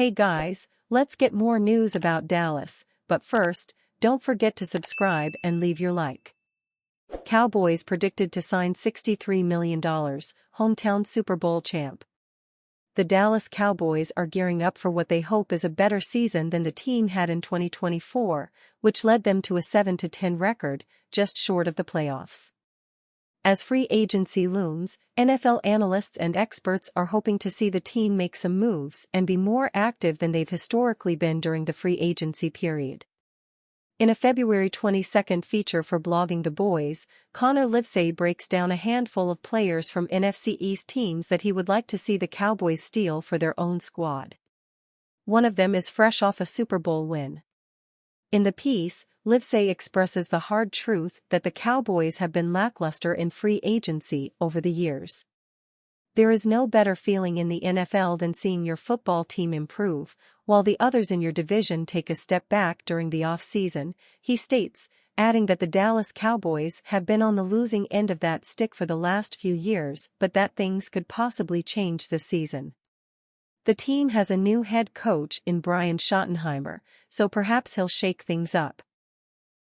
Hey guys, let's get more news about Dallas, but first, don't forget to subscribe and leave your like. Cowboys predicted to sign $63 million, hometown Super Bowl champ. The Dallas Cowboys are gearing up for what they hope is a better season than the team had in 2024, which led them to a 7-10 record, just short of the playoffs. As free agency looms, NFL analysts and experts are hoping to see the team make some moves and be more active than they've historically been during the free agency period. In a February 22 feature for Blogging the Boys, Connor Livesay breaks down a handful of players from NFC East teams that he would like to see the Cowboys steal for their own squad. One of them is fresh off a Super Bowl win. In the piece, Livesay expresses the hard truth that the Cowboys have been lackluster in free agency over the years. There is no better feeling in the NFL than seeing your football team improve, while the others in your division take a step back during the off-season, he states, adding that the Dallas Cowboys have been on the losing end of that stick for the last few years, but that things could possibly change this season. The team has a new head coach in Brian Schottenheimer, so perhaps he'll shake things up.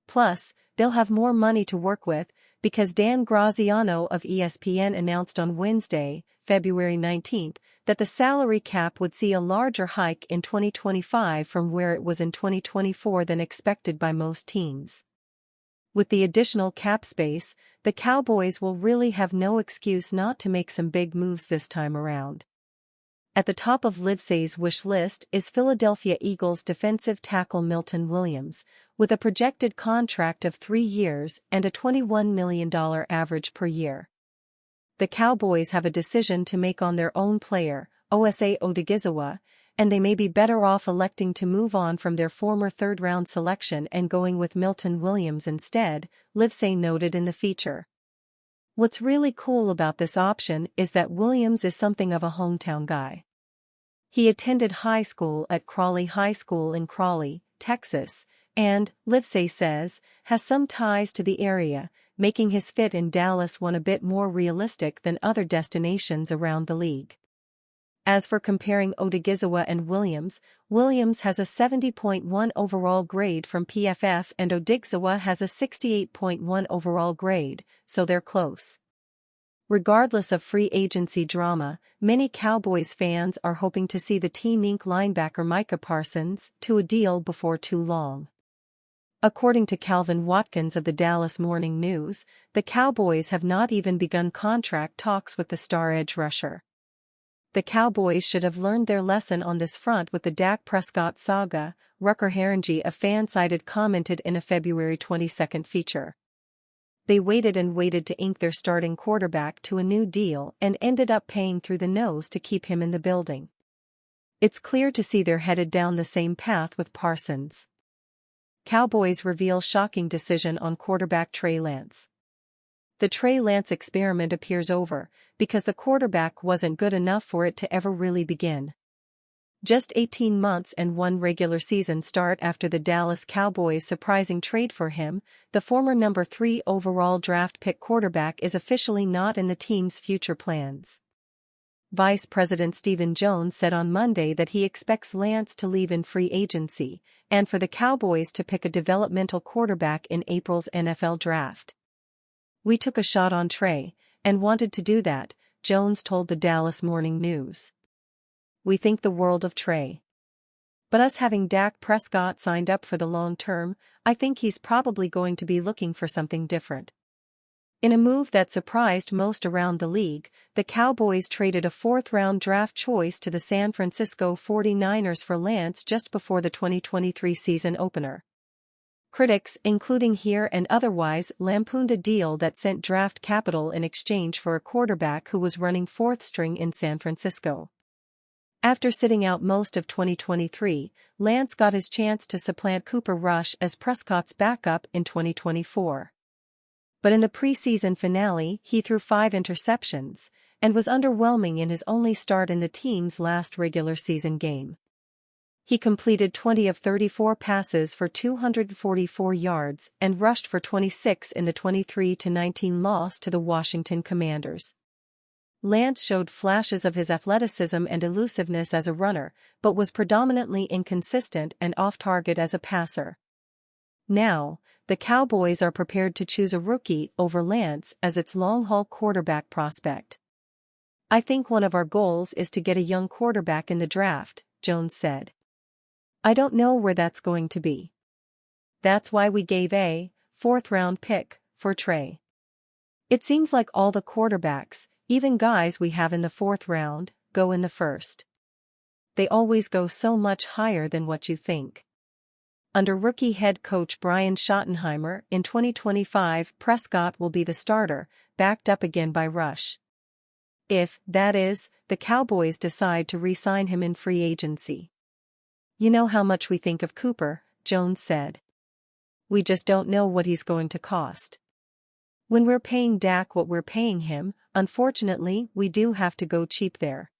Plus, they'll have more money to work with, because Dan Graziano of ESPN announced on Wednesday, February 19, that the salary cap would see a larger hike in 2025 from where it was in 2024 than expected by most teams. With the additional cap space, the Cowboys will really have no excuse not to make some big moves this time around. At the top of Livesay's wish list is Philadelphia Eagles defensive tackle Milton Williams, with a projected contract of 3 years and a $21 million average per year. The Cowboys have a decision to make on their own player, Osa Odighizuwa, and they may be better off electing to move on from their former third-round selection and going with Milton Williams instead, Livesay noted in the feature. What's really cool about this option is that Williams is something of a hometown guy. He attended high school at Crawley High School in Crawley, Texas, and, Livesay says, has some ties to the area, making his fit in Dallas one a bit more realistic than other destinations around the league. As for comparing Odighizuwa and Williams, Williams has a 70.1 overall grade from PFF and Odighizuwa has a 68.1 overall grade, so they're close. Regardless of free agency drama, many Cowboys fans are hoping to see the team ink linebacker Micah Parsons to a deal before too long. According to Calvin Watkins of the Dallas Morning News, the Cowboys have not even begun contract talks with the star edge rusher. The Cowboys should have learned their lesson on this front with the Dak Prescott saga, Rucker Harangi of Fansided commented in a February 22 feature. They waited and waited to ink their starting quarterback to a new deal and ended up paying through the nose to keep him in the building. It's clear to see they're headed down the same path with Parsons. Cowboys reveal shocking decision on quarterback Trey Lance. The Trey Lance experiment appears over, because the quarterback wasn't good enough for it to ever really begin. Just 18 months and one regular season start after the Dallas Cowboys' surprising trade for him, the former number 3 overall draft pick quarterback is officially not in the team's future plans. Vice President Stephen Jones said on Monday that he expects Lance to leave in free agency, and for the Cowboys to pick a developmental quarterback in April's NFL draft. "We took a shot on Trey, and wanted to do that," Jones told the Dallas Morning News. "We think the world of Trey. But us having Dak Prescott signed up for the long term, I think he's probably going to be looking for something different." In a move that surprised most around the league, the Cowboys traded a 4th-round draft choice to the San Francisco 49ers for Lance just before the 2023 season opener. Critics, including here and otherwise, lampooned a deal that sent draft capital in exchange for a quarterback who was running 4th string in San Francisco. After sitting out most of 2023, Lance got his chance to supplant Cooper Rush as Prescott's backup in 2024. But in the preseason finale, he threw 5 interceptions, and was underwhelming in his only start in the team's last regular season game. He completed 20 of 34 passes for 244 yards and rushed for 26 in the 23-19 loss to the Washington Commanders. Lance showed flashes of his athleticism and elusiveness as a runner, but was predominantly inconsistent and off-target as a passer. Now, the Cowboys are prepared to choose a rookie over Lance as its long-haul quarterback prospect. "I think one of our goals is to get a young quarterback in the draft," Jones said. "I don't know where that's going to be. That's why we gave a fourth-round pick for Trey. It seems like all the quarterbacks, even guys we have in the fourth round, go in the first. They always go so much higher than what you think." Under rookie head coach Brian Schottenheimer in 2025, Prescott will be the starter, backed up again by Rush. If, that is, the Cowboys decide to re-sign him in free agency. "You know how much we think of Cooper," Jones said. "We just don't know what he's going to cost. When we're paying Dak what we're paying him, unfortunately we do have to go cheap there."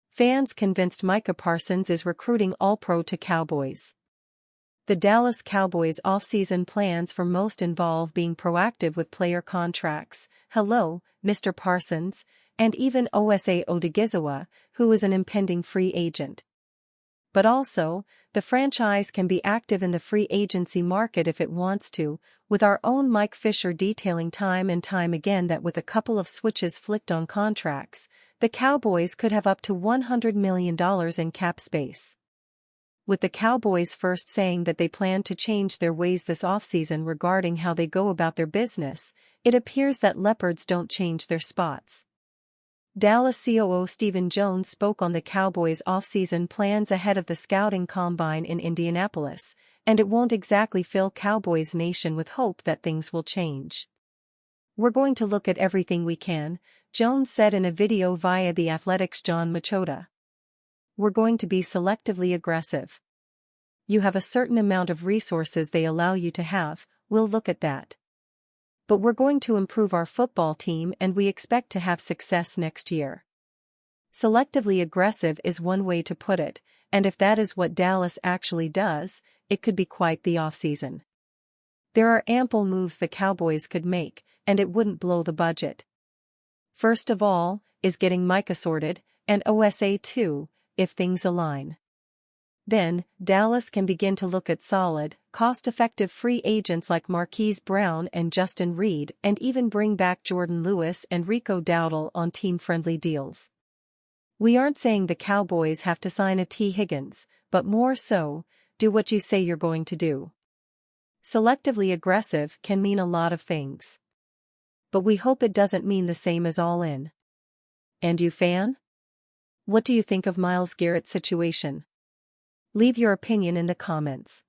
Fans convinced Micah Parsons is recruiting All-Pro to Cowboys. The Dallas Cowboys' offseason plans for most involve being proactive with player contracts. "Hello, Mr. Parsons," and even Osa Odigizua, who is an impending free agent. But also, the franchise can be active in the free agency market if it wants to, with our own Mike Fisher detailing time and time again that with a couple of switches flicked on contracts, the Cowboys could have up to $100 million in cap space. With the Cowboys first saying that they plan to change their ways this offseason regarding how they go about their business, it appears that leopards don't change their spots. Dallas COO Stephen Jones spoke on the Cowboys' offseason plans ahead of the scouting combine in Indianapolis, and it won't exactly fill Cowboys Nation with hope that things will change. "We're going to look at everything we can," Jones said in a video via The Athletic's John Machota. "We're going to be selectively aggressive. You have a certain amount of resources they allow you to have, we'll look at that. But we're going to improve our football team and we expect to have success next year." Selectively aggressive is one way to put it, and if that is what Dallas actually does, it could be quite the offseason. There are ample moves the Cowboys could make, and it wouldn't blow the budget. First of all, is getting Micah sorted, and OSA too, if things align. Then, Dallas can begin to look at solid, cost-effective free agents like Marquise Brown and Justin Reed and even bring back Jordan Lewis and Rico Dowdle on team-friendly deals. We aren't saying the Cowboys have to sign a T. Higgins, but more so, do what you say you're going to do. Selectively aggressive can mean a lot of things. But we hope it doesn't mean the same as all in. And you, fan? What do you think of Myles Garrett's situation? Leave your opinion in the comments.